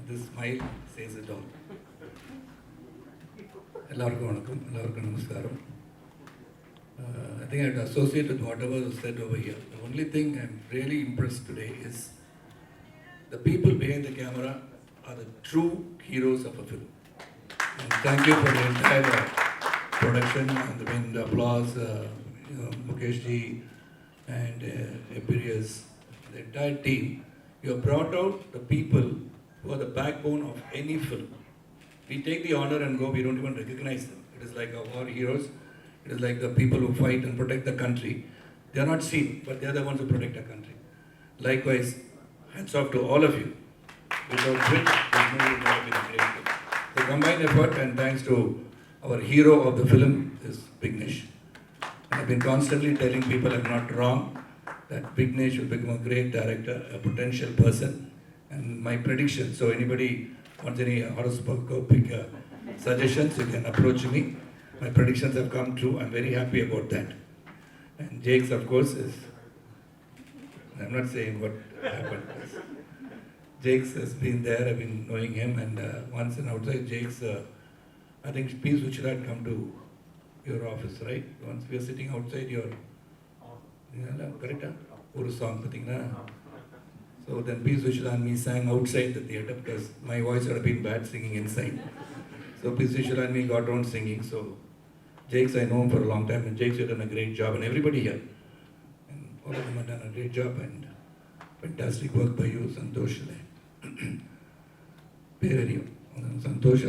This smile says it all. எல்லாருக்கும் வணக்கம், எல்லாருக்கும் நமஸ்காரம். I think I would associate with whatever was said over here. The only thing I'm really impressed today is the people behind the camera are the true heroes of a film. And thank you for the entire production and the applause, Mukesh ji and Empirius, the entire team. You have brought out the people who are the backbone of any film. We take the honor and go, we don't even recognize them. It is like our war heroes. It is like the people who fight and protect the country. They are not seen, but they are the ones who protect our country. Likewise, hats off to all of you. Without which, this movie would not have been a great film. The combined effort, and thanks to our hero of the film is Vignesh. I've been constantly telling people I'm not wrong, that Vignesh will become a great director, a potential person. And my prediction, so anybody wants any horoscopic suggestions, you can approach me. My predictions have come true. I'm very happy about that. And Jake's, of course, is... I'm not saying what happened. Jake's has been there. I've been knowing him. And once and outside, Jake's... I think P. Suchira had come to your office, right? Once we are sitting outside your... correct? Uru song, so then P. Suchila and me sang outside the theatre because my voice would have been bad singing inside. So P. Suchila and me got on singing. So Jake's, I know him for a long time, and Jake's has done a great job, and everybody here. And all of them have done a great job, and fantastic work by you, Thozhil. Santosh,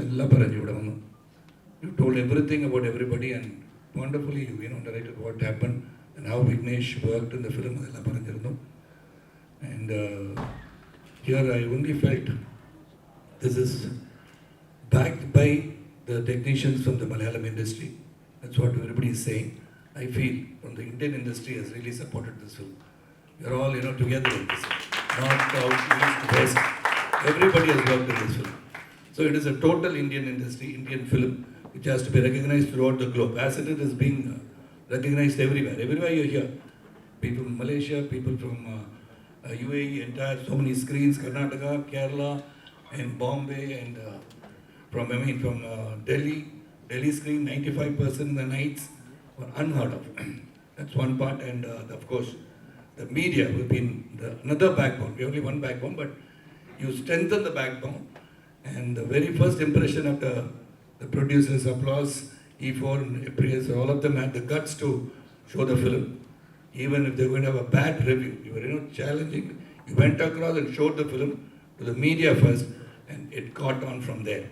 you told everything about everybody, and wonderfully you narrated what happened and how Vignesh worked in the film. And here I only felt this is backed by the technicians from the Malayalam industry. That's what everybody is saying. I feel from the Indian industry has really supported this film. We are all together in this film. North, South, East, West. Everybody has worked in this film. So it is a total Indian industry, Indian film, which has to be recognized throughout the globe. As it is being recognized everywhere. Everywhere you hear. People from Malaysia, people from UAE, entire so many screens, Karnataka, Kerala, and Bombay, and from Delhi screen, 95% of the nights were unheard of. That's one part, and of course, the media will be another backbone. We have only one backbone, but you strengthen the backbone, and the very first impression after the producers' applause, E4 and Empirius, all of them had the guts to show the film. Even if they're going to have a bad review, you were challenging. You went across and showed the film to the media first, and it caught on from there.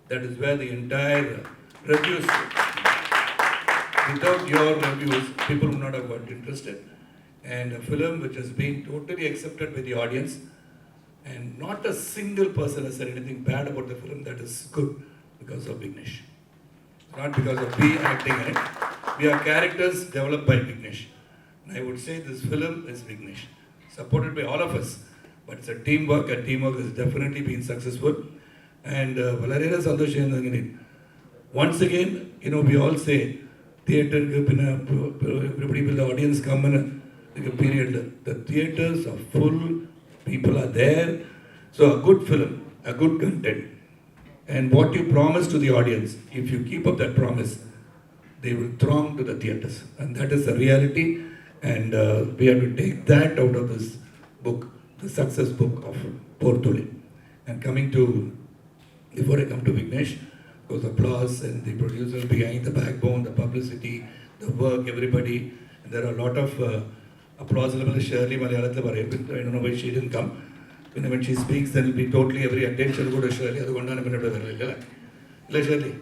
That is where the entire reviews, without your reviews, people would not have got interested. And a film which has been totally accepted by the audience, and not a single person has said anything bad about the film. That is good because of Vignesh. Not because of me acting in it. We are characters developed by Vignesh. I would say this film is Vignesh, supported by all of us. But it's a teamwork, and teamwork has definitely been successful. And once again, we all say, theatre, everybody will, the audience come in a period. The theatres are full, people are there. So a good film, a good content. And what you promise to the audience, if you keep up that promise, they will throng to the theatres. And that is the reality. And we have to take that out of this book, the success book of Thozhil. And before I come to Vignesh, because applause and the producers behind the backbone, the publicity, the work, everybody. And there are a lot of applause. Shirley Malayalam, I don't know why she didn't come. When she speaks, there will be totally every attention go to Shirley. That's one minute. Shirley?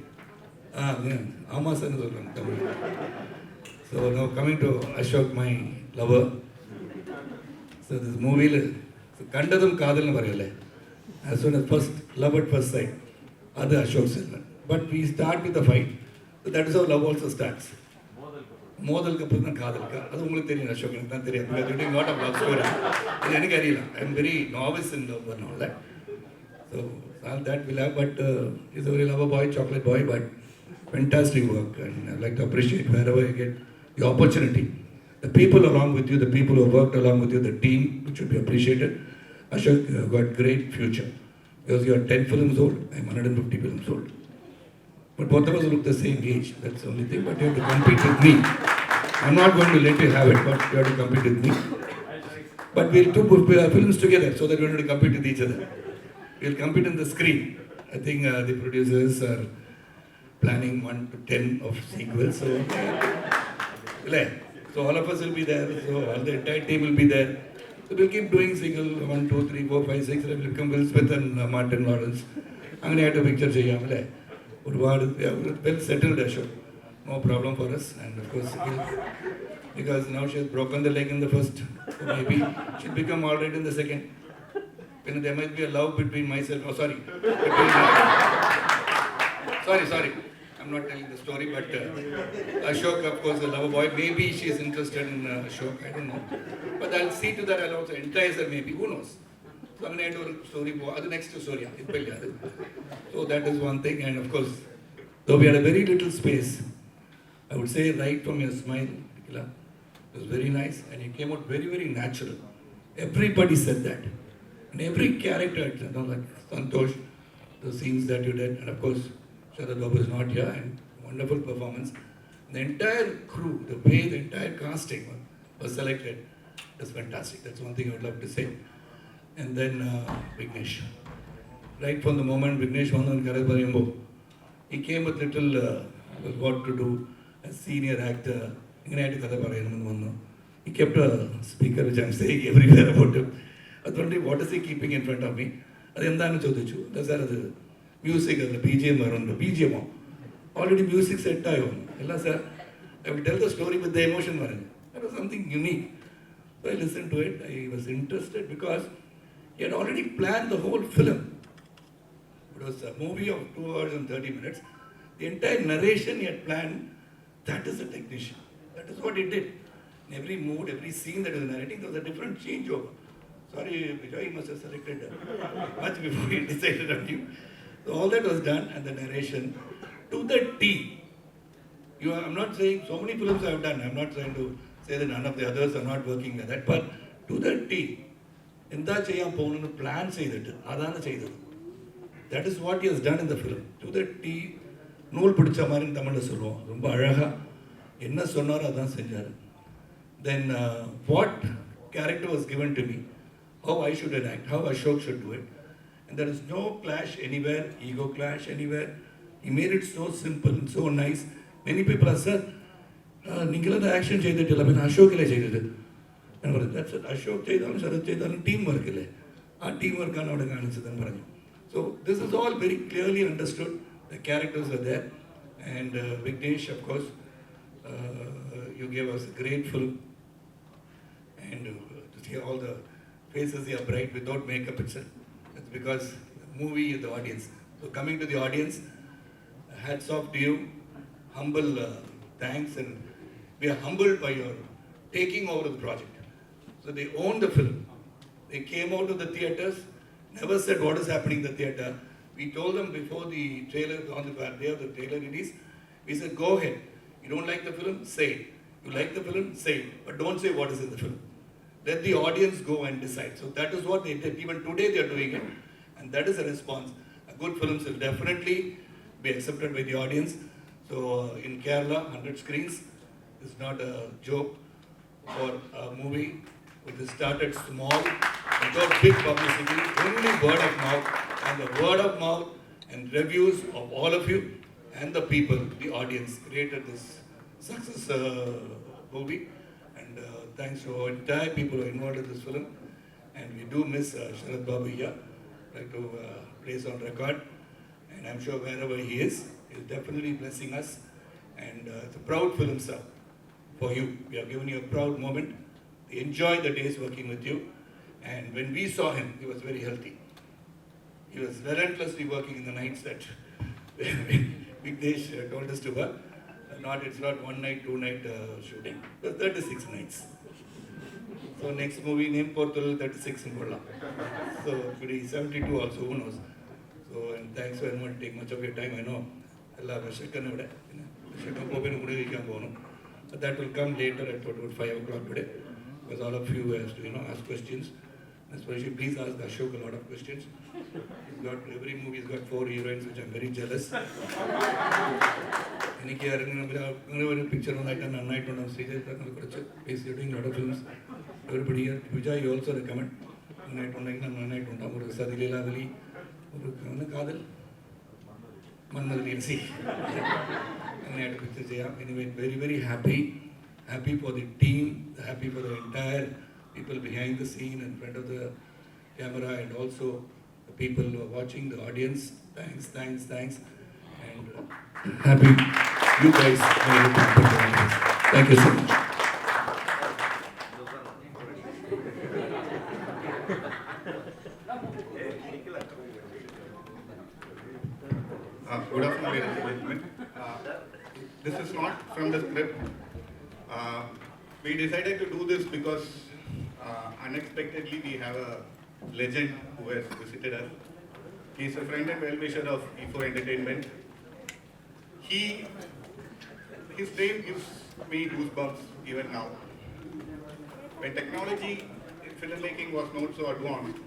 So now coming to Ashok, my lover. So this movie, Kandadam Kadal Varale. As soon as first, love at first sight, that's Ashok Selvan. But we start with the fight. So that is how love also starts. Modal Kapurna Kadalka. That's only Ashok. We are doing a lot of love stories. I'm very novice in love and all that. So all that we'll have, but he's a very lover boy, chocolate boy, but fantastic work. And I'd like to appreciate wherever I get the opportunity. The people along with you, the people who have worked along with you, the team, which should be appreciated. Ashok, you have got great future. Because you are 10 films old, I'm 150 films old. But both of us look the same age, that's the only thing. But you have to compete with me. I'm not going to let you have it, but you have to compete with me. But we'll do films together so that we don't have to compete with each other. We'll compete on the screen. I think the producers are planning 1 to 10 of sequels. So all of us will be there. So all the entire team will be there. So we'll keep doing single 1, 2, 3, 4, 5, 6. We'll become Will Smith and Martin Lawrence. I'm going to have a picture. Well settled, Ashok. No problem for us. And of course, because now she has broken the leg in the first. So maybe she'll become all right in the second. There might be a love between myself. Oh, sorry. Sorry. I'm not telling the story, but Ashok, of course, the lover boy. Maybe she is interested in Ashok. I don't know. But I'll see to that. I'll also entice her. Maybe. Who knows? So I'm going to do a story. The next story. So that is one thing. And of course, though we had a very little space, I would say right from your smile, Nikhila, it was very nice. And you came out very, very natural. Everybody said that. And every character, like Santosh, the scenes that you did, and of course, Sharad Babu is not here, and wonderful performance. The entire crew, the way the entire casting was selected, was fantastic. That's one thing I would love to say. And then Vignesh. Right from the moment Vignesh won on Karabayambo, he came with little what to do as senior actor. He kept a speaker which I'm saying everywhere about him. I thought, what is he keeping in front of me? That's music, BGM. Already music set. I will tell the story with the emotion. That was something unique. So I listened to it. I was interested because he had already planned the whole film. It was a movie of 2 hours and 30 minutes. The entire narration he had planned. That is a technician. That is what he did. In every mood, every scene that he was narrating, there was a different changeover. Sorry, Vijay, you must have selected much before he decided on you. So all that was done, and the narration to the T. I'm not saying so many films I have done. I'm not trying to say that none of the others are not working like that, but to the T. That is what he has done in the film. To the T. Then what character was given to me, how I should enact, how Ashok should do it. And there is no clash anywhere, ego clash anywhere. He made it so simple and so nice. Many people are said, Nikhila the action chayda till Ashok ile chayda. And that's it. Ashok chayda, Sarath chayda, teamwork ile. Our teamwork kan avada kaanichadan paranju. So this is all very clearly understood. The characters are there. And Vignesh, of course, you gave us a great film. And to see all the faces here bright without makeup itself. It's because the movie is the audience. So coming to the audience, hats off to you. Humble thanks, and we are humbled by your taking over the project. So they owned the film. They came out of the theatres, never said what is happening in the theatre. We told them before the trailer, on the day of the trailer release, we said, go ahead. You don't like the film? Say it. You like the film? Say it. But don't say what is in the film. Let the audience go and decide. So that is what they did. Even today they are doing it. And that is a response. A good films will definitely be accepted by the audience. So in Kerala, 100 screens is not a joke for a movie which is started small, without big publicity, only word of mouth. And the word of mouth and reviews of all of you and the people, the audience, created this success movie. And thanks to entire people who are involved in this film. And we do miss Sharad Babu here. I'd like to place on record. And I'm sure wherever he is definitely blessing us. And it's a proud film, sir, for you. We have given you a proud moment. We enjoyed the days working with you. And when we saw him, he was very healthy. He was relentlessly working in the nights that Vignesh told us to work. It's not 1 night, 2 night shooting. It was 36 nights. So next movie, name Portal 36 in Kola. So today 72 also, who knows. So, and thanks for everyone to take much of your time. I know. But that will come later at about 5 o'clock today. Because all of you has to, ask questions. Especially, please ask Ashok a lot of questions. Every movie has got 4 heroines, which I'm very jealous. എനിക്ക് അങ്ങനെ ഒരു picture നന്നായിട്ടുണ്ടാവും. Sreejay please you doing lot of films. Everybody here, Vijay you also recommend. നന്നായിട്ടുണ്ടെങ്കിൽ നന്നായിട്ടുണ്ടാവും. ഒരു സതിലീലാവലി, ഒരു കാതൽ മന്മത് വീൽസി അങ്ങനെയായിട്ട് പിക്ചർ ചെയ്യാം. Anyway very very happy for the team, happy for the entire people behind the scene and in front of the camera, and also the people who are watching, the audience. Thanks. And happy you guys made it happen. Thank you so much. Good afternoon, ladies and gentlemen. This is not from the script. We decided to do this because unexpectedly we have a legend who has visited us. He is a friend and well-wisher of E4 Entertainment. His name gives me goosebumps even now. When technology in filmmaking was not so advanced.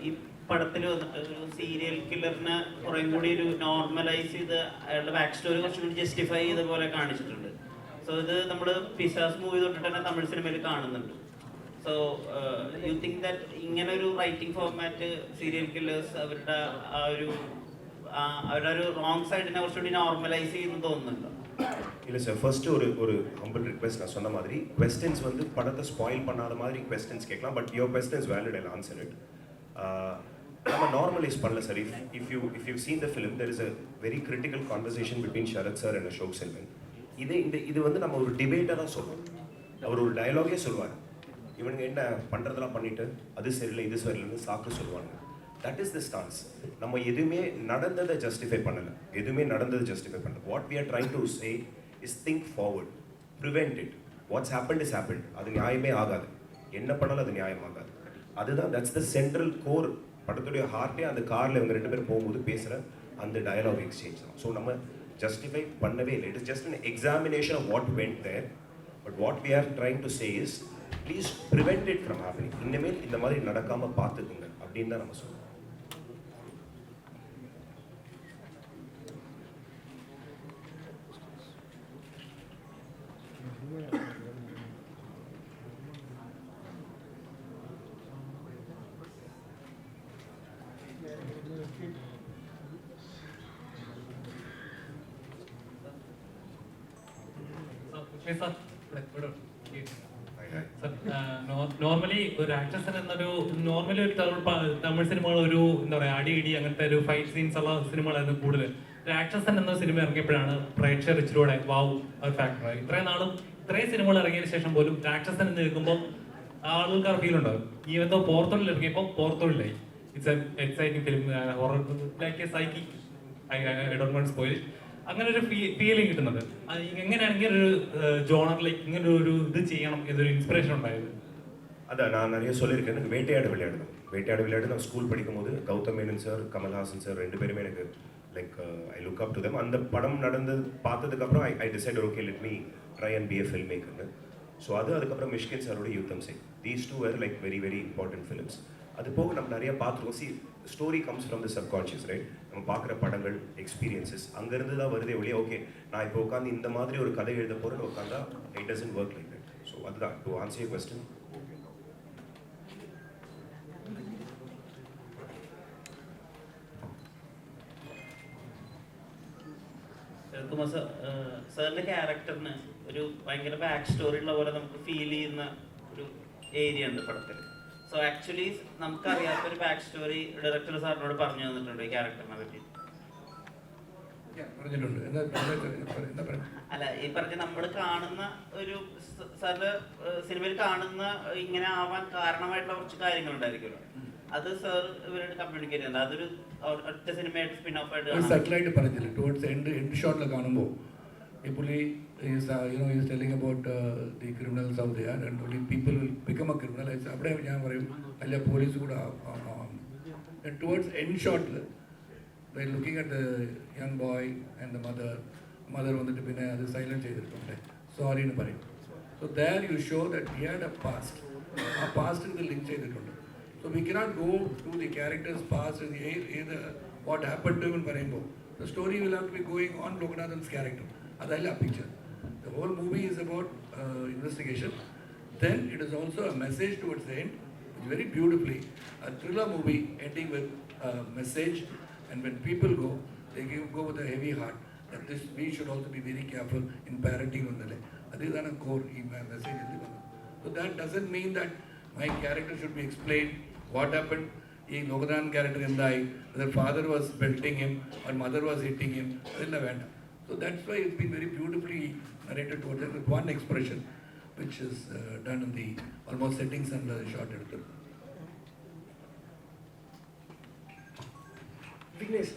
ഈ പടത്തിൽ വന്നിട്ട് ഒരു serial കില്ലറിനെ കുറേ കൂടി ഒരു normalise ചെയ്ത് അയാളുടെ back story കുറച്ചും കൂടി ജസ്റ്റിഫൈ ചെയ്ത പോലെ കാണിച്ചിട്ടുണ്ട്. സോ ഇത് നമ്മൾ പിശാസ് മൂവി തൊട്ടിട്ട് തന്നെ തമിഴ് സിനിമയിൽ കാണുന്നുണ്ട്. സോ യു തിങ്ക് ദാറ്റ് ഇങ്ങനെ ഒരു റൈറ്റിംഗ് ഫോർമാറ്റ് സീരിയൽ കില്ലേഴ്സ് അവരുടെ ഒരു റോങ് സൈഡിനെ കുറച്ചുകൂടി നോർമലൈസ് ചെയ്യുന്നു തോന്നുന്നുണ്ടോ? இல்லை சார், ஃபர்ஸ்ட்டு ஒரு ஹம்பிள் ரிக்வெஸ்ட். நான் சொன்ன மாதிரி கொஸ்டின்ஸ் வந்து படத்தை ஸ்பாயில் பண்ணாத மாதிரி கொஸ்டின்ஸ் கேட்கலாம். But your question is valid, I answer it. நம்ம நார்மலைஸ் பண்ணல sir. If you seen the film, there is a very critical conversation between Sarath sir and Ashok Selvan. இது வந்து நம்ம ஒரு டிபேட்டாக தான் சொல்லுவோம். அவர் ஒரு டயலாகே சொல்லுவார். இவனுங்க என்ன பண்ணுறதெல்லாம் பண்ணிட்டு அது சரியில்லை இது சரியில்லைன்னு சாக்கு சொல்லுவாங்க. That is the stance. நம்ம எதுவுமே நடந்ததை ஜஸ்டிஃபை பண்ணலை. What we are trying to say is think forward, prevent it. What's happened is happened. அது நியாயமே ஆகாது. என்ன பண்ணாலும் அது நியாயம் ஆகாது. அதுதான் தட்ஸ் த சென்ட்ரல் கோர். படத்துடைய ஹார்ட்டே அந்த காரில் இவங்க 2 பேரும் போகும்போது பேசுகிற அந்த டயலாக் எக்ஸ்சேஞ்ச் தான். ஸோ நம்ம ஜஸ்டிஃபை பண்ணவே இல்லை. It is just an examination of what went there. But what we are trying to say is please prevent it from happening. இனிமேல் இந்த மாதிரி நடக்காமல் பார்த்துக்குங்க அப்படின்னு தான் நம்ம சொல்லுவோம். നോർമലി ഒരു ആക്ട്രസ് എന്നൊരു ഒരു തമിഴ് സിനിമകൾ ഒരു എന്താ പറയുക അടി അങ്ങനത്തെ ഒരു ഫൈറ്റ് സീൻസ് ഉള്ള സിനിമകളായിരുന്നു കൂടുതൽ. ഒരു ആക്ട്രസ് എന്ന സിനിമ ഇറങ്ങിയപ്പോഴാണ് പ്രേക്ഷകർ ഇച്ചിലൂടെ വാവ് ഒരു ഫാക്ടറായി. ഇത്രയും സിനിമകൾ ഇറങ്ങിയതിനു ശേഷം പോലും ആക്ട്രസ് എന്ന് കേൾക്കുമ്പോൾ ആൾക്കാർ ഫീൽ ഉണ്ടാവും. ഈവൻ ദോ പോർത്തോളിൽ ഇറങ്ങിയപ്പോൾ പോർത്തോളിലായി. It's exciting film, horror like a psyche. I don't want spoil. അങ്ങനെ ഒരു ഫീലിംഗ് കിട്ടുന്നത് എങ്ങനെയാണെങ്കിൽ ഒരു ജോണറിലേക്ക് ഇങ്ങനെ ഒരു ഇത് ചെയ്യണം എന്നൊരു ഇൻസ്പിറേഷൻ ഉണ്ടായത്? அதான் நான் நிறைய சொல்லியிருக்கேன். எனக்கு வேட்டையாடு விளையாடு நான் ஸ்கூல் படிக்கும்போது கௌதம் மேனன் சார், கமல்ஹாசன் சார் 2 பேருமே எனக்கு like I look up to them. அந்த படம் நடந்தது பார்த்ததுக்கப்புறம் I decide okay let me try and be a film மேக்கர்னு. ஸோ அதுக்கப்புறம் மிஷ்கின் சாரோட Yuddham Sei, these 2 were like very very important films. அது போக நம்ம நிறைய பார்த்துருக்கோம். Story comes from the subconscious, right? நம்ம பார்க்குற படங்கள், எக்ஸ்பீரியன்ஸஸ் அங்கேருந்து தான் வருதே ஒழிய ஓகே நான் இப்போ உட்காந்து இந்த மாதிரி ஒரு கதை எழுத போகிறேன்னு உட்காந்தா it doesn't work like that. So அதுதான் டு ஆன்சர் யுவர் கொஸ்டின். സാറിന്റെ ക്യാരക്ടറിന് ഒരു ഭയങ്കര ബാക്ക് സ്റ്റോറി ഉള്ള പോലെ നമുക്ക് ഫീൽ ചെയ്യുന്ന ഒരു ഏരിയ ഉണ്ട് പടത്തിൽ. സോ ആക്ച്വലി നമുക്കറിയാത്തൊരു ബാക്ക് സ്റ്റോറി ഡയറക്ടർ സാറിനോട് പറഞ്ഞു തന്നിട്ടുണ്ട് ഈ ക്യാരക്ടറിനെ പറ്റി? അല്ല, ഈ പറഞ്ഞ നമ്മൾ കാണുന്ന ഒരു സാറിന്റെ സിനിമയിൽ കാണുന്ന ഇങ്ങനെ ആവാൻ കാരണമായിട്ടുള്ള കുറച്ച് കാര്യങ്ങളുണ്ടായിരിക്കുമല്ലോ, അത് സാർ ഇവരോട് കമ്മ്യൂണിക്കേറ്റ് ചെയ്യുന്നത് അതൊരു ഒറ്റ സിനിമയായിട്ട് സ്പിൻ ഓഫ് ആയിട്ട് സെറ്റിലായിട്ട് പറഞ്ഞില്ല. ടുവേർഡ്സ് എൻഡ് ഷോട്ടിൽ കാണുമ്പോൾ ഈ പുള്ളി is telling about the criminals of there and only people will become a criminal. അവിടെ ഞാൻ പറയും അല്ല പോലീസ് കൂടെ ആവാം. ടുവേർഡ്സ് എൻഡ് ഷോട്ടിൽ by looking at the young boy and the mother വന്നിട്ട് പിന്നെ അത് സൈലൻറ്റ് ചെയ്തിട്ടുണ്ട്, സോറി എന്ന് പറയും. So there you show that he had a past. ആ പാസ്റ്റിൽ ഇത് ലിങ്ക് ചെയ്തിട്ടുണ്ട്. So we cannot go to the characters past ഏത് വാട്ട് ഹാപ്പൻ ടു എന്ന് പറയുമ്പോൾ the story will have to be going on Loganathan's character. അതല്ല ആ picture. The whole movie is about investigation. Then it is also a message towards the end, which very beautifully, a thriller movie ending with a message, and when people go, they go with a heavy heart. That this we should also be very careful in parenting on the leg. That is a core message. So that doesn't mean that my character should be explained what happened. In Logadan character whether father was belting him or mother was hitting him. So that's why it's been very beautifully narrated towards it with one expression, which is done in the almost settings under the short editor. Vignesh,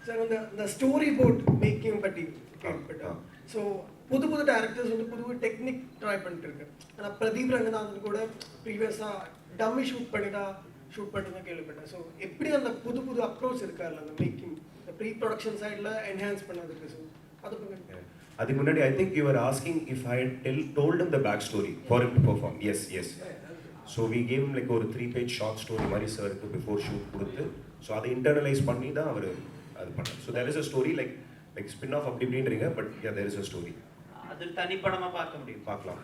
sir, on the storyboard making பத்தி கேள்விப்பட்டேன். So புது புது directors வந்து புது புது technique try பண்ணிட்டு இருக்கு. ஆனால் பிரதீப் ரங்கநாதன் கூட ப்ரீவியஸாக டம்மி ஷூட் பண்ணிதான் கேள்விப்பட்டேன். ஸோ எப்படி அந்த புது புது அப்ரோச் இருக்கார்ல அந்த மேக்கிங் ப்ரீ ப்ரொடக்ஷன் சைடில் என்ஹான்ஸ் பண்ணதுக்கு? ஸோ அது பண்ணுங்க. அதுக்கு முன்னாடி I think you are asking if I told him the back story for him to perform. Yes. So we gave him like ஒரு 3-page short story மாதிரி சாருக்கு பிஃபோர் ஷூட் கொடுத்து, ஸோ அதை இன்டர்னலைஸ் பண்ணி தான் அவர் அது பண்ணார். So there is a story like spin off அப்படி இப்படின்றீங்க, but yeah there is a story. அது தனிப்படமாக பார்க்க முடியும், பார்க்கலாம்.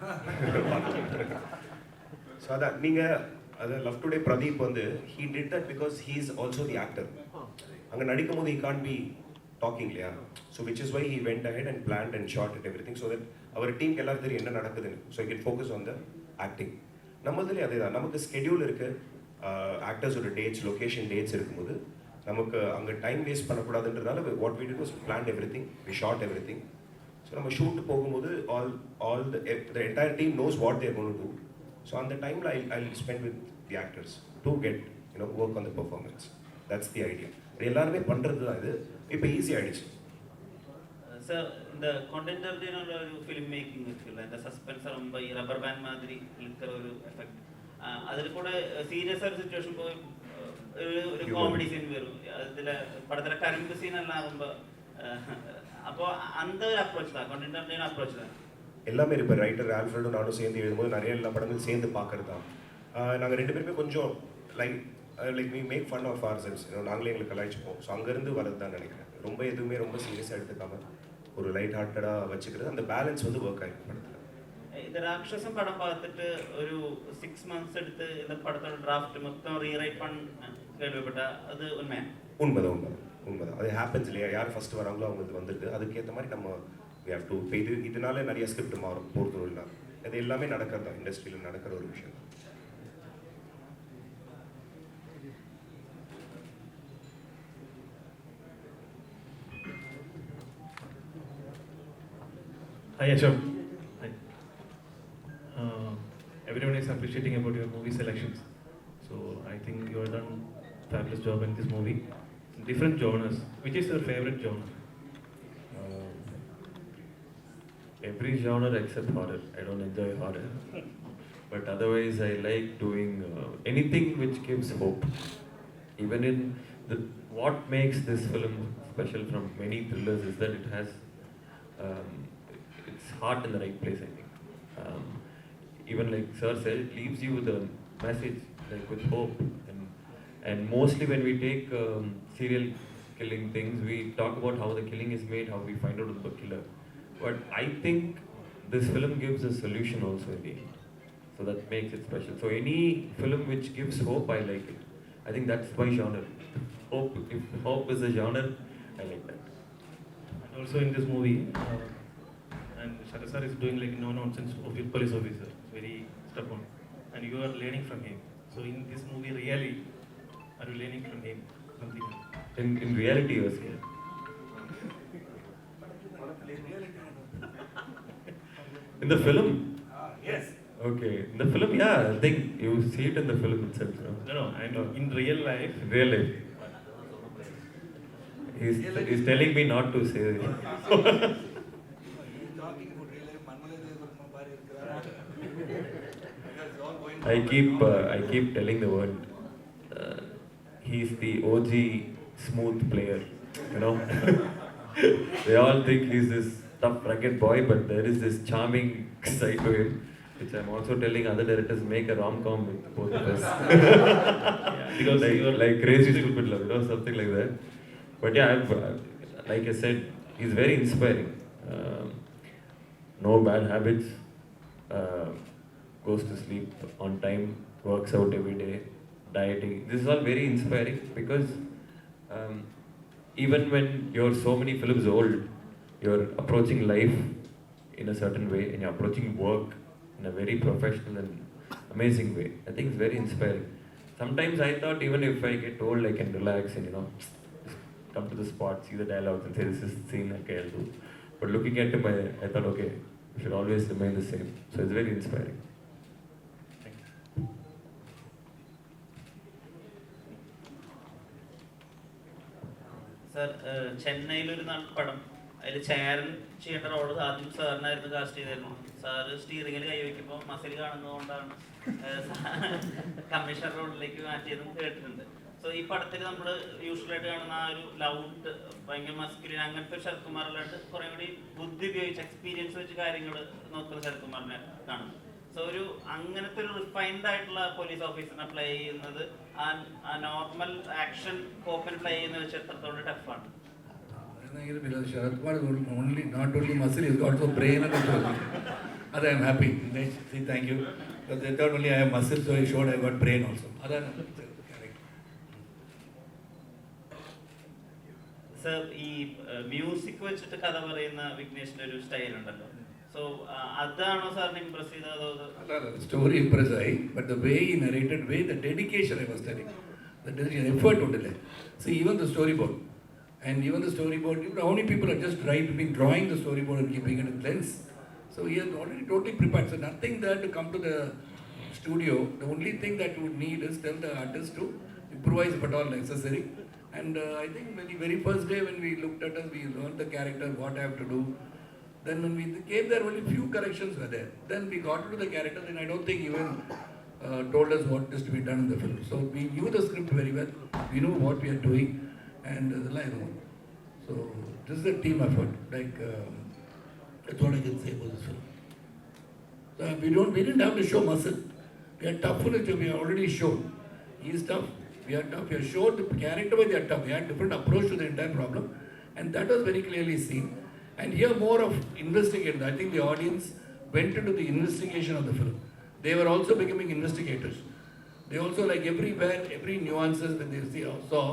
ஸோ அதான் நீங்கள் அதை லவ் டுடே பிரதீப் வந்து he did that because he is also the actor. அங்கே நடிக்கும் போது ஹீ கான் பி talking இல்லையா? So which is why he went ahead and planned and shot and everything, so that அவர் டீமுக்கு எல்லாரும் தெரியும் என்ன நடக்குதுன்னு. So I can focus on the acting. நம்மதுலேயே அதே தான், நமக்கு ஸ்கெடியூல் இருக்குது, ஆக்டர்ஸோட டேட்ஸ், லொக்கேஷன் டேட்ஸ் இருக்கும்போது நமக்கு அங்கே டைம் வேஸ்ட் பண்ணக்கூடாதுன்றதால what we did was plan everything, we shot everything. So நம்ம ஷூட் போகும்போது all the entire team knows what they're going to do. So அந்த டைமில் I spend with the actors to get work on the performance. That's the idea. எல்லாருமே பண்ணுறது தான் இது. இப்போ easy ஆகிடுச்சு. சார், இந்த கான்டென்டர்னு ஒரு ஃபிலிம் மேக்கிங் இருக்குல்ல, இந்த சஸ்பென்ஸ் ரொம்ப ரப்பர் பேண்ட் மாதிரி இருக்கிற ஒரு எஃபெக்ட், அதில் கூட சீரியஸாக ஒரு சுச்சுவேஷன் போய் ஒரு காமெடி சீன் வரும், அதில் படத்தில் கரும்பு சீன் எல்லாம் ரொம்ப, அப்போ அந்த ஒரு அப்ரோச் தான் கான்டென்டர்னு அப்ரோச் தான். எல்லாமே இப்போ ரைட்டர் ஆல்ஃப்ரெடும் நானும் சேர்ந்து எழுதும்போது நிறைய எல்லா படங்களும் சேர்ந்து பார்க்கறது தான். நாங்கள் 2 பேருமே கொஞ்சம் like we make fun of ourselves, நாங்களே எங்களுக்கு கலாய்ச்சிப்போம். ஸோ அங்கேருந்து வரது தான் நினைக்கிறேன். ரொம்ப எதுவுமே ரொம்ப சீரியஸாக எடுத்துக்காம ஒரு லைட் ஹார்ட்டடாக வச்சுக்கிறது, அந்த பேலன்ஸ் வந்து ஒர்க் ஆகிருக்கு படத்தில். இந்த ராட்சசம் படம் பார்த்துட்டு ஒரு 6 months எடுத்து இந்த படத்தோட டிராஃப்ட் மொத்தம் ரீரைட் பண்ண கேள்விப்பட்டா அது உண்மைதான். அது ஹேப்பன்ஸ் இல்லையா? யார் ஃபர்ஸ்ட் வராங்களோ அவங்களுக்கு வந்துட்டு அதுக்கேற்ற மாதிரி நம்ம we have to இப்போ இதனால நிறைய ஸ்கிரிப்ட் மாறும் போகிறது இல்லை. அது எல்லாமே நடக்கிறது தான், இண்டஸ்ட்ரியில் நடக்கிற ஒரு விஷயம் தான். Hi Ashok. Hi. Everyone is appreciating about your movie selections. So I think you have done fabulous job in this movie. Different genres. Which is your favorite genre? Every genre except horror. I don't enjoy horror. But otherwise I like doing anything which gives hope. Even in what makes this film special from many thrillers is that it has its heart in the right place, I think. Even like Sir said, it leaves you with a message, like with hope. And mostly when we take serial killing things, we talk about how the killing is made, how we find out the killer. But I think this film gives a solution also in the end. So that makes it special. So any film which gives hope, I like it. I think that's my genre. Hope, if hope is a genre, I like that. And also in this movie, and Sharat sir is doing like no-nonsense police officer, very stubborn, and you are learning from him. So in this movie, really, are you learning from him something? In reality, you are scared. In the film? Yes. Okay. In the film, yeah, I think you see it in the film itself. No, I know in real life. In real life. He's telling me not to say it. I keep telling the word. He's the OG smooth player, They all think he's this tough, rugged boy, but there is this charming side to him. which I'm also telling other directors make a rom-com with both of us. Because like Crazy Stupid Love, something like that. But yeah, like I said, he's very inspiring. No bad habits, goes to sleep on time, works out every day, dieting. This is all very inspiring because even when you're so many films old, you're approaching life in a certain way and you're approaching work in a very professional and amazing way. I think it's very inspiring. Sometimes I thought even if I get old, I can relax and just come to the spot, see the dialogues and say this is the scene, okay, I'll do. But looking at him, I thought, okay, we should always remain the same. So it's very inspiring. Sir ചെന്നൈയിലൊരു പടം അതിൽ ചേരൻ ചെയ്യേണ്ട role ആദ്യം സാറിനായിരുന്നു cast ചെയ്തിരുന്നു. Sir സ്റ്റീറിങ്ങിൽ കൈവയ്ക്കുമ്പോൾ muscle കാണുന്നതുകൊണ്ടാണ് കമ്മീഷണർ റോഡിലേക്ക് മാറ്റിയതും കേട്ടിട്ടുണ്ട്. സോ ഈ പടത്തിൽ നമ്മൾ യൂഷ്വലായിട്ട് കാണുന്ന ആ ഒരു ലൗഡ് ഭയങ്കര മസ്കുലിൻ അങ്ങനത്തെ ഒരു ശരത്കുമാറിലായിട്ട് കുറേ കൂടി ബുദ്ധി ഉപയോഗിച്ച് എക്സ്പീരിയൻസ് വെച്ച് കാര്യങ്ങൾ നോക്കുന്ന ശരത്കുമാറിനെ കാണുന്നു. സോ ഒരു അങ്ങനത്തെ ഒരു റിഫൈൻഡ് ആയിട്ടുള്ള പോലീസ് ഓഫീസറിനെ പ്ലേ ചെയ്യുന്നത് ആ നോർമൽ ആക്ഷൻ കോപ്പിൽ പ്ലേ ചെയ്യുന്നത് വെച്ച് എത്രത്തോളം ടഫാണ്? Because Sarathkumar is not only muscle, he's got also brain and also. Other, I'm happy. See, thank you. Because they thought only I have muscle, so I showed I got brain also. Other, correct. Sir ഈ music വെച്ചിട്ട് കഥ പറയുന്ന വിഘ്നേഷിന്റെ ഒരു style ഉണ്ടല്ലോ. So അതാണോ സാറിന് Impress ചെയ്തത്? അതോ സ്റ്റോറി ഇംപ്രസ് ആയി, but the way he narrated, way the dedication I was telling, the dedication, effort ഉണ്ടല്ലേ. See, even the storyboard. And even the storyboard, how many people are just been drawing the storyboard and keeping it in lens. So he has already totally prepared. So nothing there to come to the studio. The only thing that you would need is tell the artist to improvise if at all necessary. And I think when the very first day when we looked at us, we learned the character, what I have to do. Then when we came there, only few corrections were there. Then we got into the character, and I don't think even told us what is to be done in the film. So we knew the script very well. We knew what we are doing. And so this is a team effort. Like that's what I can say about this film. So we didn't have to show muscle. We are tough, we are already shown. He is tough. We are tough. We are showed the character wise they are tough. We had different approach to the entire problem, and that was very clearly seen. And here more of investigation. I think the audience went into the investigation of the film. They were also becoming investigators. They also, like everywhere, every nuances when they saw.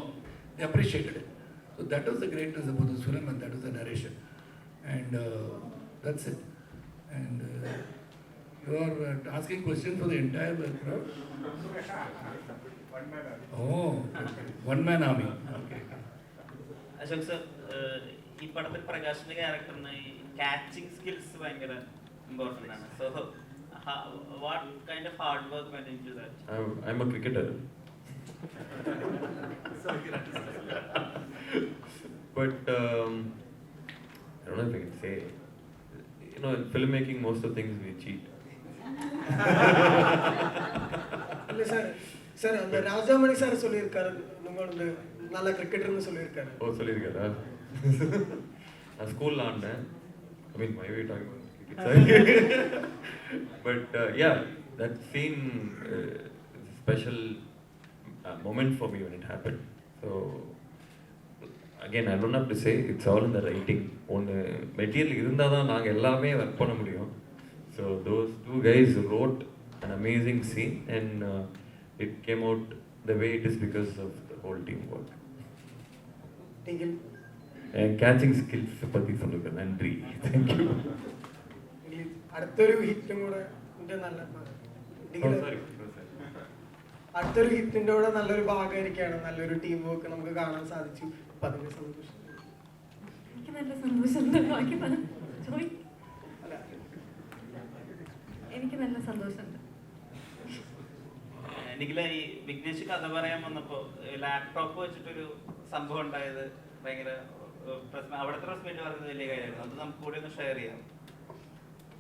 They appreciated it. So that was the greatness about this film, and that was the narration. And that's it. And you are asking questions for the entire crowd? Oh, one-man army. Okay. Ashok sir, ഈ പടത്തിൽ പ്രകാശിന്റെ ക്യാരക്ടറിന് ഈ catching skills ഭയങ്കര important ആണ്. So what kind of hard work went into that? I'm a cricketer. But I don't know if I can say, in filmmaking most of things we cheat. இல்ல sir, sir அந்த Rajamani sir சொல்லியிருக்காரு நீங்கள் வந்து நல்ல கிரிக்கெட்டர்னு சொல்லியிருக்காரு. ஓ, சொல்லியிருக்காரா? நான் ஸ்கூல்ல ஆடினேன். I mean, why are we talking about cricket? But yeah, that scene is a special moment for me when it happened. So again, I don't have to say, it's all in the writing. ஒன்று material இருந்தால் தான் நாங்கள் எல்லாமே work பண்ண முடியும். So those two guys wrote an amazing scene, and it came out the way it is because of the whole teamwork. And catching skills பற்றி சொல்லுங்க. நன்றி. Thank you. അടുത്തൊരു ഹിറ്റും കൂടെ നല്ല അടുത്തൊരു ഹിറ്റിന്റെ കൂടെ നല്ലൊരു ഭാഗമായിരിക്കാണ്, നല്ലൊരു ടീം വർക്ക് നമുക്ക് കാണാൻ സാധിച്ചു. അപ്പൊ അതിന്റെ സന്തോഷം. എനിക്ക് നല്ല സന്തോഷമുണ്ട്. എനിക്ക് നല്ല സന്തോഷമുണ്ട്. നിഖില, ഈ വിഘ്നേഷ് കഥ പറയാൻ വന്നപ്പോ ലാപ്ടോപ്പ് വെച്ചിട്ടൊരു സംഭവം ഉണ്ടായത് ഭയങ്കര അവിടുത്തെ റെസ്പെക്ട് പറയുന്നത് വലിയ കാര്യമായിരുന്നു. അത് നമുക്ക് കൂടെ ഒന്ന് ഷെയർ ചെയ്യാം.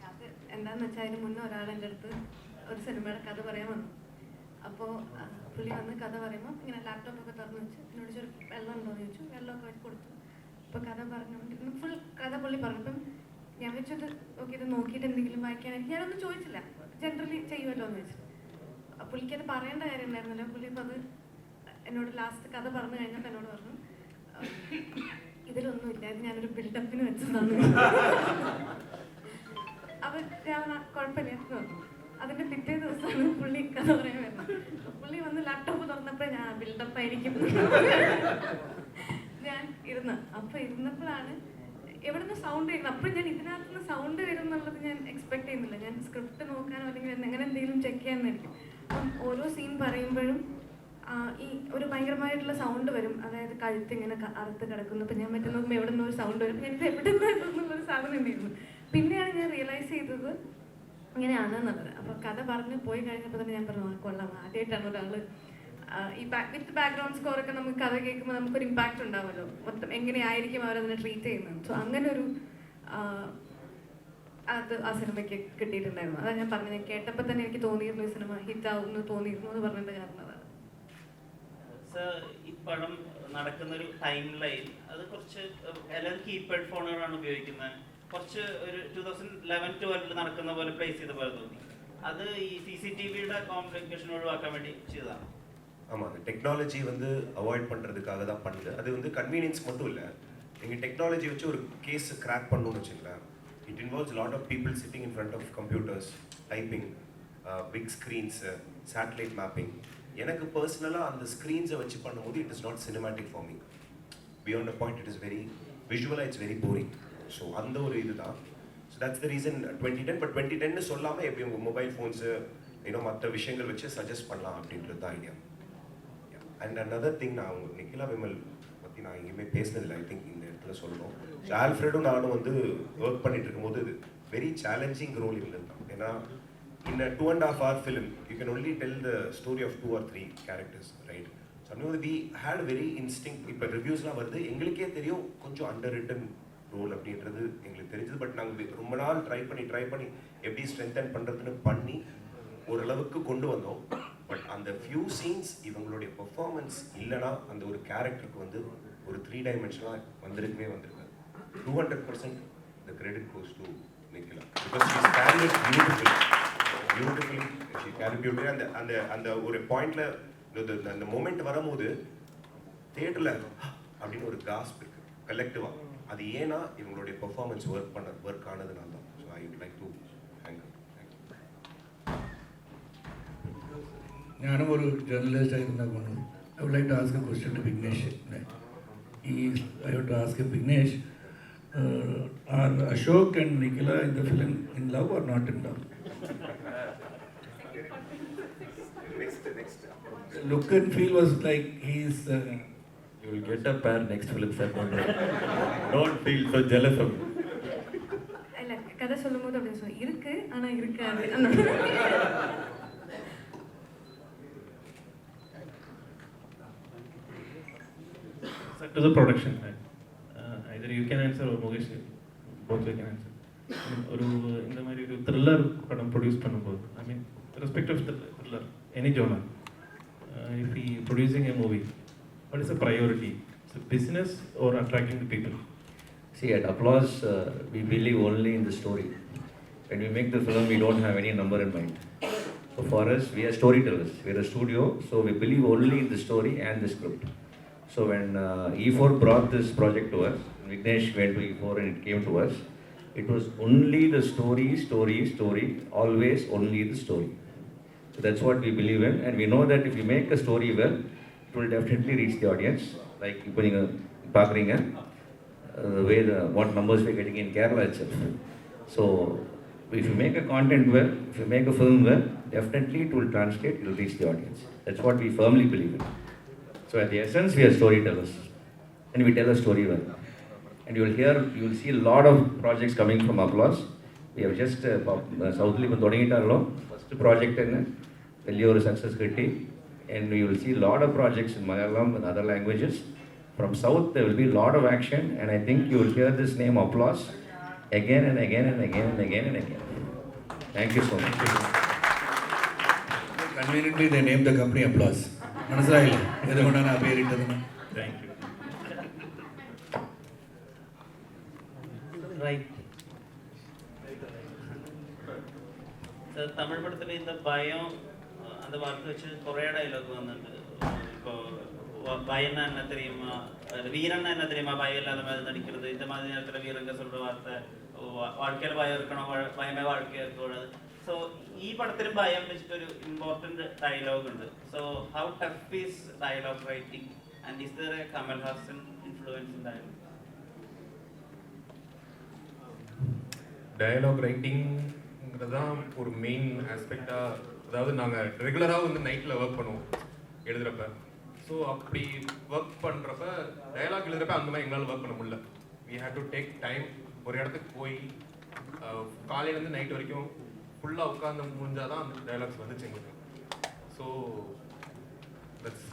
അത് എന്താന്ന് വെച്ചാൽ അതിന് മുന്നേ ഒരാൾ എൻ്റെ അടുത്ത് ഒരു സിനിമയുടെ കഥ പറയാൻ വന്നു. അപ്പോൾ പുള്ളി വന്ന് കഥ പറയുമ്പോൾ ഇങ്ങനെ ലാപ്ടോപ്പൊക്കെ തുറന്നു വെച്ച് എന്നോട് ചോദിച്ചു വെള്ളം ഉണ്ടോ എന്ന് ചോദിച്ചു. വെള്ളമൊക്കെ വെച്ച് കൊടുത്തു. അപ്പോൾ കഥ പറഞ്ഞുകൊണ്ടിരുന്നു. ഫുൾ കഥ പുള്ളി പറഞ്ഞപ്പം ഞാൻ വെച്ചത് ഓക്കെ ഇത് നോക്കിയിട്ട് എന്തെങ്കിലും വായിക്കാനായിരിക്കും. ഞാനൊന്നും ചോദിച്ചില്ല. ജനറലി ചെയ്യുമല്ലോ എന്ന് വെച്ചു. പുള്ളിക്ക് അത് പറയേണ്ട കാര്യം ഉണ്ടായിരുന്നില്ല. പുള്ളി ഇപ്പം അത് എന്നോട് ലാസ്റ്റ് കഥ പറഞ്ഞു കഴിഞ്ഞപ്പോൾ എന്നോട് പറഞ്ഞു, ഇതിലൊന്നുമില്ല, ഇത് ഞാനൊരു ബിൽഡപ്പിന് വെച്ചതാണ്. അപ്പം ഞാൻ കുഴപ്പമില്ല പറഞ്ഞു. അതിൻ്റെ പിറ്റേ ദിവസമാണ് പുള്ളി കഥ പറയാൻ വരുന്നത്. പുള്ളി വന്ന് ലാപ്ടോപ്പ് തുറന്നപ്പോൾ ഞാൻ ബിൽഡപ്പായിരിക്കും ഞാൻ ഇരുന്ന്. അപ്പം ഇരുന്നപ്പോഴാണ് എവിടെ നിന്ന് സൗണ്ട് വരുന്നത്. അപ്പോൾ ഞാൻ ഇതിനകത്ത് നിന്ന് സൗണ്ട് വരും എന്നുള്ളത് ഞാൻ എക്സ്പെക്ട് ചെയ്യുന്നില്ല. ഞാൻ സ്ക്രിപ്റ്റ് നോക്കാനോ അല്ലെങ്കിൽ അങ്ങനെ എന്തെങ്കിലും ചെക്ക് ചെയ്യാമെന്നായിരിക്കും. അപ്പം ഓരോ സീൻ പറയുമ്പോഴും ഈ ഒരു ഭയങ്കരമായിട്ടുള്ള സൗണ്ട് വരും. അതായത് കഴുത്ത് ഇങ്ങനെ അറുത്ത് കിടക്കുന്നു. അപ്പം ഞാൻ മറ്റേ നോക്കുമ്പോൾ എവിടെ നിന്ന് ഒരു സൗണ്ട് വരും. ഞാൻ എവിടെ നിന്നുള്ളൊരു സാധനം ഉണ്ടായിരുന്നു. പിന്നെയാണ് ഞാൻ റിയലൈസ് ചെയ്തത് ഇങ്ങനെയാണെന്നുള്ളത്. അപ്പോൾ കഥ പറഞ്ഞ് പോയി കഴിഞ്ഞപ്പോൾ തന്നെ ഞാൻ പറഞ്ഞു, കൊള്ളാം, ആദ്യമായിട്ടാണ് ഒരാൾ ഈ വിത്ത് ബാക്ക്ഗ്രൗണ്ട് സ്കോറൊക്കെ നമുക്ക് കഥ കേൾക്കുമ്പോൾ നമുക്കൊരു ഇമ്പാക്റ്റ് ഉണ്ടാവുമല്ലോ, മൊത്തം എങ്ങനെയായിരിക്കും അവരതിനെ ട്രീറ്റ് ചെയ്യുന്നത്. സോ അങ്ങനെ ഒരു അത് ആ സിനിമയ്ക്ക് കിട്ടിയിട്ടുണ്ടായിരുന്നു. അതാണ് ഞാൻ പറഞ്ഞത്. ഞാൻ കേട്ടപ്പോൾ തന്നെ എനിക്ക് തോന്നിയിരുന്നു ഈ സിനിമ ഹിറ്റാവും എന്ന് തോന്നിയിരുന്നു എന്ന് പറഞ്ഞതിൻ്റെ കാരണം അതാണ്. ഈ പടം നടക്കുന്ന ഒരു ടൈം ലൈൻ അത് കുറച്ച് എല്ലാവരും കീപാഡ് ഫോണുകളാണ് ഉപയോഗിക്കുന്നത്. കുറച്ച് ഒരു 2011-12 നടക്കുന്ന പോലെ പ്ലേസ് ചെയ്ത പോലെ തോന്നി. അത് ഈ CCTVയുടെ കോംപ്ലിക്കേഷൻ ഒഴിവാക്കാൻ വേണ്ടി ചെയ്തതാണ്. ஆமாம், அந்த டெக்னாலஜி வந்து அவாய்ட் பண்ணுறதுக்காக தான் பண்ணுது. அது வந்து கன்வீனியன்ஸ் மட்டும் இல்லை. நீங்கள் டெக்னாலஜி வச்சு ஒரு கேஸ் கிராக் பண்ணணும்னு வச்சுங்களேன், it involves lot of people sitting in front of computers, typing, big screens, satellite mapping. எனக்கு பர்சனலாக அந்த ஸ்க்ரீன்ஸை வச்சு பண்ணும்போது it is not cinematic for me. Beyond a point it is very விஷுவலாக இட்ஸ் வெரி போரிங். ஸோ அந்த ஒரு இது தான். So that's the reason 2010. But 2010 சொல்லாமல் எப்படி உங்கள் மொபைல் ஃபோன்ஸு இன்னும் மற்ற விஷயங்கள் வச்சு சஜஸ்ட் பண்ணலாம் அப்படின்றது தான் ஐடியா. அண்ட் அனதர் திங், நான் அவங்க நிக்கிலா விமல் பற்றி நான் எங்கேயுமே பேசினதில்லை. ஐ திங்க் இந்த இடத்துல சொல்லணும். ஸோ ஆல்ஃப்ரெடும் நானும் வந்து ஒர்க் பண்ணிட்டு இருக்கும்போது இது வெரி சேலஞ்சிங் ரோல் இருந்தது. ஏன்னா in a 2.5 hour film you can only tell the story of 2 or 3 characters, right? So we had a very instinct. இப்போ ரிவ்யூஸ்லாம் வருது, எங்களுக்கே தெரியும் கொஞ்சம் அண்டர் ரிட்டன் ரோல் அப்படின்றது எங்களுக்கு தெரிஞ்சது. பட் நாங்கள் ரொம்ப நாள் ட்ரை பண்ணி எப்படி ஸ்ட்ரென்தன் பண்ணுறதுன்னு பண்ணி ஓரளவுக்கு கொண்டு வந்தோம். பட் அந்த ஃபியூ சீன்ஸ் இவங்களுடைய பெர்ஃபார்மன்ஸ் இல்லைனா அந்த ஒரு கேரக்டருக்கு வந்து ஒரு 3 டைமென்ஷனாக வந்திருக்கவே வந்திருக்காது. 200% the credit goes to Nikhila, because she carried it beautifully. She carried beautifully. அந்த ஒரு பாயிண்ட்ல அந்த மொமெண்ட் வரும்போது தியேட்டரில் அப்படின்னு ஒரு காஸ்ப் இருக்கு கலெக்டிவாக. அது ஏன்னா இவங்களுடைய பெர்ஃபார்மன்ஸ் ஒர்க் ஆனதுனால தான். So I would like to thank you. ഞാനും ഒരു ജേർണലിസ്റ്റ് ആയിരുന്ന I would like to ask a question to Vignesh. I want to ask Vignesh, are Ashok and Nikhila in the film in love or not in love? Next. Look and feel was like he's... You will get a pair next film, sir. Don't feel so jealous of me. இல்லை, கதை சொல்லும் போது அப்படின்னு சொல்லி இருக்கு, ஆனால் இருக்காது. To the production, either you can answer or Mukesh, both you can answer. ஒரு இந்த மாதிரி ஒரு த்ரில்லர் படம் ப்ரொடியூஸ் பண்ணும்போது, I mean respect of thriller, any genre, if he producing a movie, what is the priority? Is it business or attracting the people? See, at Applause, we believe only in the story. When we make the film, we don't have any number in mind. So for us, we are storytellers. We are a studio, so we believe only in the story and the script. So when E4 brought this project to us, Vignesh went to E4 and it came to us, it was only the story, always only the story. So that's what we believe in, and we know that if you make a story well, it will definitely reach the audience. Like putting a Pakringa, the way what numbers we're getting in Kerala itself. So if you make a content well, if you make a film well, definitely it will translate, it will reach the audience. That's what we firmly believe in. So at the essence, we are storytellers, and we tell a story well. And you will see a lot of projects coming from Applause. We have just Southil ipo thodangittarallo first project enna velliyoru success kitti, and you will see a lot of projects in Malayalam and other languages. From South there will be a lot of action, and I think you will hear this name Applause again and again and again and again and again. Thank you so much. Conveniently they named the company Applause. മനസ്സിലായില്ലേ എന്തുകൊണ്ടാണ് ആ പേരിട്ടതെന്ന്? Thank you. Right. Sir Tamil പടത്തിൽ இந்த பயம் அந்த வார்த்தை வச்சு കുറേ ഡയലോഗ് വന്നിട്ടുണ്ട്. இப்போ பயன்னா என்ன தெரியுமா, வீரன்னா என்ன தெரியுமா, பயம் இல்லாத மாதிரி நடிக்கிறது, இந்த மாதிரி நேரத்தில் வீரங்க சொல்கிற வார்த்தை, வாழ்க்கையில் பயம் இருக்கணும், பயமே வாழ்க்கையாக இருக்கக்கூடாது. ஸோ ഈ പടത്തിലും ഭയം വെച്ചിട്ടൊരു ഇമ്പോർട്ടൻറ്റ് ഡയലോഗ് ഉണ്ട്. So how tough is dialogue writing and is there a Kamal Haasan influence in dialogue? Dialogue ரைட்டிங்கிறது தான் ஒரு மெயின் ஆஸ்பெக்டாக. அதாவது நாங்கள் ரெகுலராக வந்து நைட்டில் ஒர்க் பண்ணுவோம் எழுதுகிறப்ப. ஸோ அப்படி ஒர்க் பண்ணுறப்ப டயலாக் எழுதுகிறப்ப அந்த மாதிரி எங்களால் ஒர்க் பண்ண முடியல. We have to take time. ஒரு இடத்துக்கு போய் காலையிலேருந்து நைட் வரைக்கும் ஃபுல்லாக உட்காந்து முடிஞ்சால் தான் அந்த டயலாக்ஸ் வந்துச்சு எங்களுக்கு. ஸோ தட்ஸ்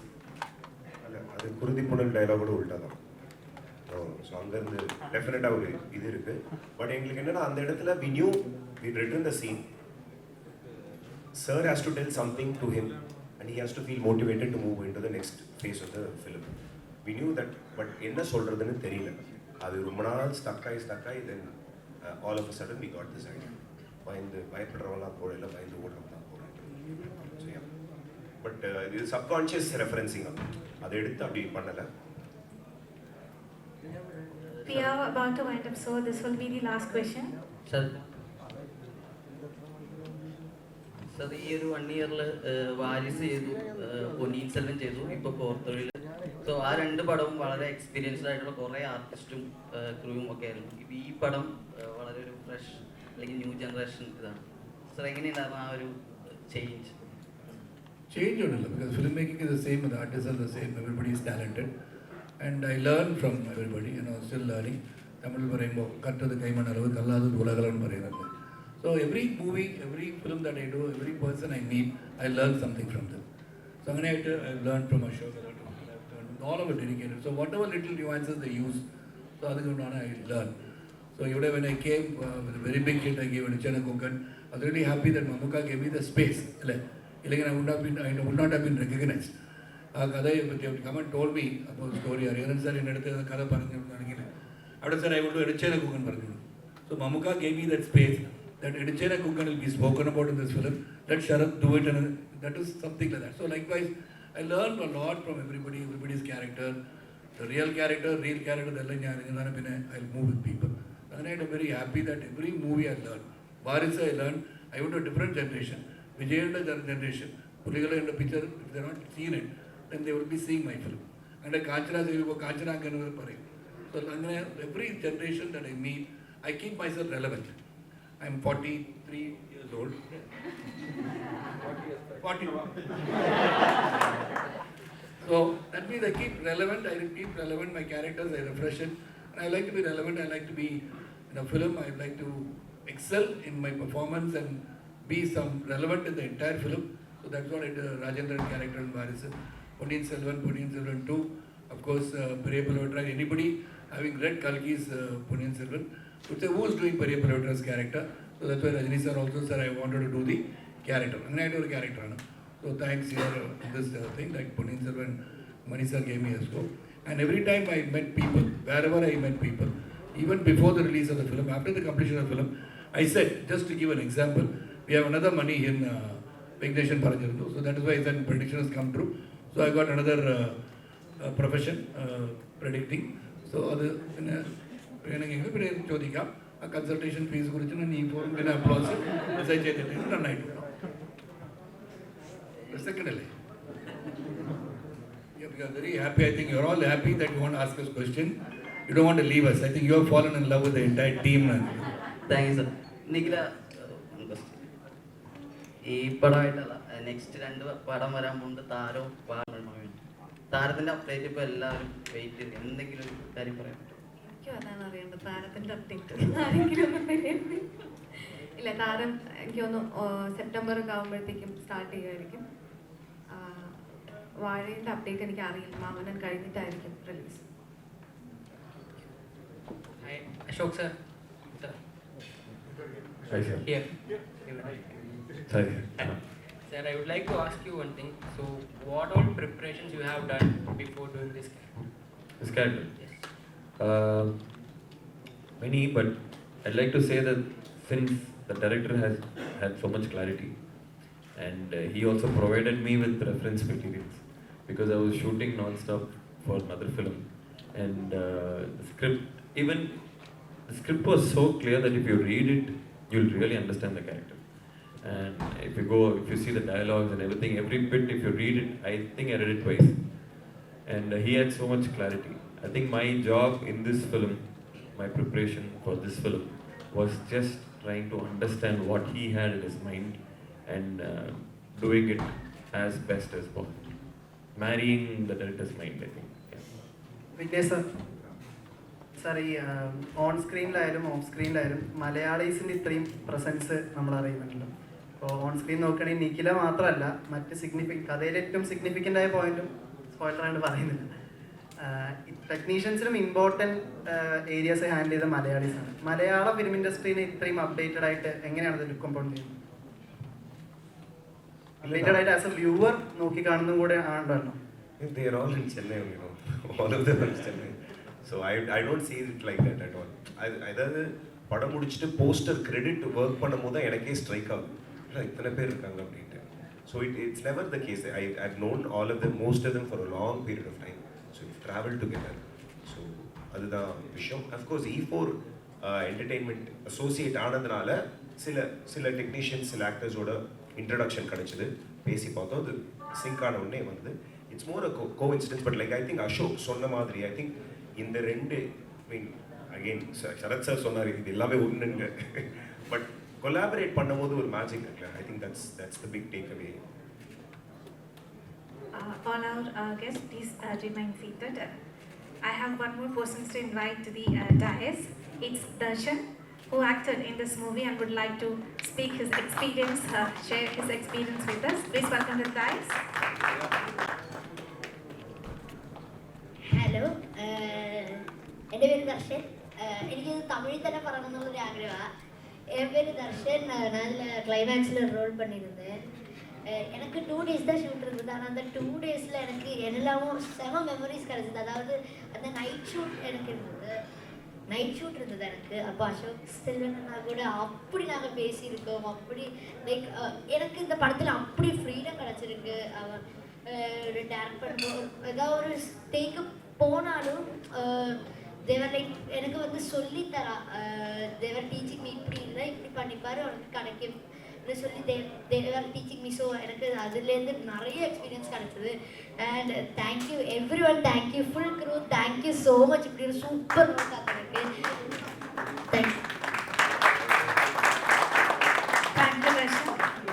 அல்ல, அது குருதி புனல் டயலாகோட உள்டா தான். ஸோ அங்கேருந்து டெஃபினட்டாக ஒரு இது இருக்குது. பட் எங்களுக்கு என்னென்னா அந்த இடத்துல we knew we written the scene. Sir has to tell something to him and he has to feel motivated to move into the next phase of the film. We knew that, but என்ன சொல்கிறதுன்னு தெரியல. அது ரொம்ப நாள் stuck ஆகி then all of a sudden we got this idea. பயப்படுறவங்களாம் போடல, பயந்து ஓடுறவங்களாம் போடுறேன். பட் இது சப்கான்ஷியஸ் ரெஃபரன்சிங். அதை எடுத்து அப்படி பண்ணலை. We are about to wind up, so this will be the last question. Sir, ഈ ഒരു 1 ഇയറിൽ വാരിസ് ചെയ്തു, പൊന്നിയിൻ സെൽവൻ ചെയ്തു, ഇപ്പോൾ പോർത്തുഗൽ. സോ ആ 2 പടവും വളരെ എക്സ്പീരിയൻസ്ഡ് ആയിട്ടുള്ള കുറേ ആർട്ടിസ്റ്റും ക്രൂവും ഒക്കെ ആയിരുന്നു. ഈ പടം വളരെ ഒരു ഫ്രഷ് അല്ലെങ്കിൽ ന്യൂ ജനറേഷൻ ഇതാണ്. സോ എങ്ങനെയുണ്ടായിരുന്നു ആ ഒരു change? Change or not, because filmmaking is the same, the artists are the same, everybody is talented. And I learn from everybody, still learning. Tamil parayumbo kattadu kaiman alavu kalladhu ulagalam parayunnathu. So every movie, every film that I do, every person I meet, I learn something from them. So I've learned from Ashok, I've learned all of it dedicated. So whatever little nuances they use, so I learn. So when I came with a very big hit, I gave Nikhila Vimal. I was really happy that Mamuka gave me the space. I would not have been recognized. Come and told me about the story. Sir, after sir, I would do Nikhila Vimal. So Mamuka gave me that space. That Nikhila Vimal will be spoken about in this film. Let Sharath do it, and that is something like that. So likewise, I learned a lot from everybody's character, the real character, I'll move with people. And I'm very happy that every movie I learned. Varisa I learned, I went to a different generation. Vijayanda generation. Puligala in the picture, if they're not seen it, then they will be seeing my film. And a Kanchana, they will go Kanchana. So every generation that I meet, I keep myself relevant. I'm 43 years old. 40. So that means I keep relevant, my characters, I refresh it. And I like to be relevant, I like to be in a film, I like to excel in my performance and be some relevant in the entire film. So that's what I did, Rajendran character in Varis. Ponniyin Selvan 2, of course, Periya Palavatrai. Anybody having read Kalki's Ponniyin Selvan would say, who is doing Periya Palavatrais character? So that's why Rajini sir also said I wanted to do the character. And I do a character. So thanks here this thing, like Ponniyin Selvan, Mani sir gave me a scope. And every time I met people, wherever I met people, even before the release of the film, after the completion of the film, I said, just to give an example, we have another money in vignesh and Parajandu. So that is why that prediction has come true. So I got another profession predicting. So a consultation fees and applause. Secondly, we are very happy. I think you're all happy that you want to ask us question. You don't want to leave us. I think you have fallen in love with the entire team. Thank you, sir. Nikhila, one question. ഈ പടമായിട്ടല്ല, next 2 പടം വരാൻ പോകുന്നത് താരവും താരത്തിന്റെ update ഇപ്പോൾ എല്ലാവരും wait ചെയ്ത് എന്തെങ്കിലും ഒരു കാര്യം പറയാൻ പറ്റുമോ? എനിക്കും അതാണ് അറിയേണ്ടത്, താരത്തിന്റെ അപ്ഡേറ്റ്. ആരെങ്കിലും ഒന്നും പറയുന്നത് ഇല്ല. താരം എനിക്കൊന്ന് സെപ്റ്റംബർ ഒക്കെ ആകുമ്പോഴത്തേക്കും സ്റ്റാർട്ട് ചെയ്യുമായിരിക്കും. വാഴയുടെ അപ്ഡേറ്റ് എനിക്ക് അറിയില്ല, മാമനൻ കഴിഞ്ഞിട്ടായിരിക്കും release. Ashok sir. Hi sir. Here. Hi. Sir, I would like to ask you one thing. So, what all preparations you have done before doing this character? This character? Yes. Many, but I'd like to say that since the director has had so much clarity. And he also provided me with reference materials because I was shooting non-stop for another film. And the script was so clear that if you read it, you'll really understand the character. And if you see the dialogues and everything, every bit, if you read it, I think I read it twice. And he had so much clarity. I think my job in this film, my preparation for this film, was just trying to understand what he had in his mind and doing it as best as possible. Marrying the director's mind, I think. Yeah. Vignesh sir. Sir ഈ on സ്ക്രീനിലായാലും of സ്ക്രീനിലായാലും മലയാളീസിൻ്റെ ഇത്രയും presence നമ്മൾ അറിയുന്നുണ്ടല്ലോ. അപ്പോൾ on screen നോക്കുകയാണെങ്കിൽ നിഖില മാത്രമല്ല, മറ്റ് കഥയിലെ ഏറ്റവും significant ആയ പോയിന്റും സ്പോയിലറായിട്ട് പറയുന്നില്ല, ടെക്നീഷ്യൻസിനും ഇമ്പോർട്ടൻറ്റ് ഏരിയാസ് ഹാൻഡിൽ ചെയ്ത മലയാളീസാണ്. മലയാള ഫിലിം ഇൻഡസ്ട്രീനെ ഇത്രയും അപ്ഡേറ്റഡ് ആയിട്ട് എങ്ങനെയാണ് അത് ലുക്ക് കമ്പൗണ്ട് ചെയ്യുന്നത്? അപ്ഡേറ്റഡ് ആയിട്ട് ആസ് എ വ്യൂവർ നോക്കി കാണുന്നതും കൂടെ ആണല്ലോ. They are all in Chennai, all of them are in Chennai. So I don't see it like that at all. அதாவது படம் முடிச்சுட்டு போஸ்டர் கிரெடிட் ஒர்க் பண்ணும்போது தான் எனக்கே ஸ்ட்ரைக் ஆகும், இல்லை இத்தனை பேர் இருக்காங்க அப்படின்ட்டு. So it's never the case. I've known all of them, most of them for a long period of time. So we've traveled together. So அதுதான் விஷயம். அஃப்கோர்ஸ் E4 என்டர்டெயின்மெண்ட் அசோசியேட் ஆனதுனால சில டெக்னீஷியன்ஸ், சில ஆக்டர்ஸோட இன்ட்ரடக்ஷன் கிடச்சிது, பேசி பார்த்தோம். அது சிங்க் ஆன உடனே வந்து it's more a coincidence. But like I think Ashok சொன்ன மாதிரி, ஐ திங்க் இந்த ரெண்டு, அகெயின் சரத் சார் சொன்னார் இது எல்லாமே ஒன்றுங்க, பட் கொலாபரேட் பண்ணும்போது ஒரு மேஜிக் இருக்குல்ல. I think that's the big takeaway. All our guests, please remain seated. I have one more person to invite to the dais. It's Darshan, who acted in this movie and would like to speak his experience, share his experience with us. Please welcome the dais. Hello, എൻ്റെ പേര് ദർശൻ. എനിക്ക് തമിഴിൽ തന്നെ പറയണമെന്നുള്ളൊരു ആഗ്രഹമാണ്. என் பேர் தர்ஷன். நான் கிளைமேக்ஸில் role பண்ணியிருந்தேன். எனக்கு 2 days தான் ஷூட் இருந்தது. ஆனால் அந்த 2 daysல எனக்கு எல்லாமும் செம மெமரிஸ் கிடச்சிது. அதாவது அந்த நைட் ஷூட் எனக்கு இருந்தது, எனக்கு. அப்போ அசோக் செல்வன் கூட அப்படி நாங்கள் பேசியிருக்கோம். அப்படி லைக் எனக்கு இந்த படத்தில் அப்படி ஃப்ரீடம் கிடச்சிருக்கு. அவன் ஒரு டேரக்ட் பண்ணும்போது ஏதாவது ஒரு டேக்கு போனாலும் தேவர் லைக் எனக்கு வந்து சொல்லித்தரா. தேவர் டீச்சிங் மீ, இப்படி இல்லை இப்படி பண்ணிப்பாரு உனக்கு கிடைக்கும் சொல்லி தேவர் டீச்சிங் மீ. ஸோ எனக்கு அதுலேருந்து நிறைய எக்ஸ்பீரியன்ஸ் கிடச்சிது. And thank you everyone, thank you full crew, thank you so much. இப்படி ஒரு சூப்பர் ஒர்க் ஆகிருக்கு. தேங்க்யூ.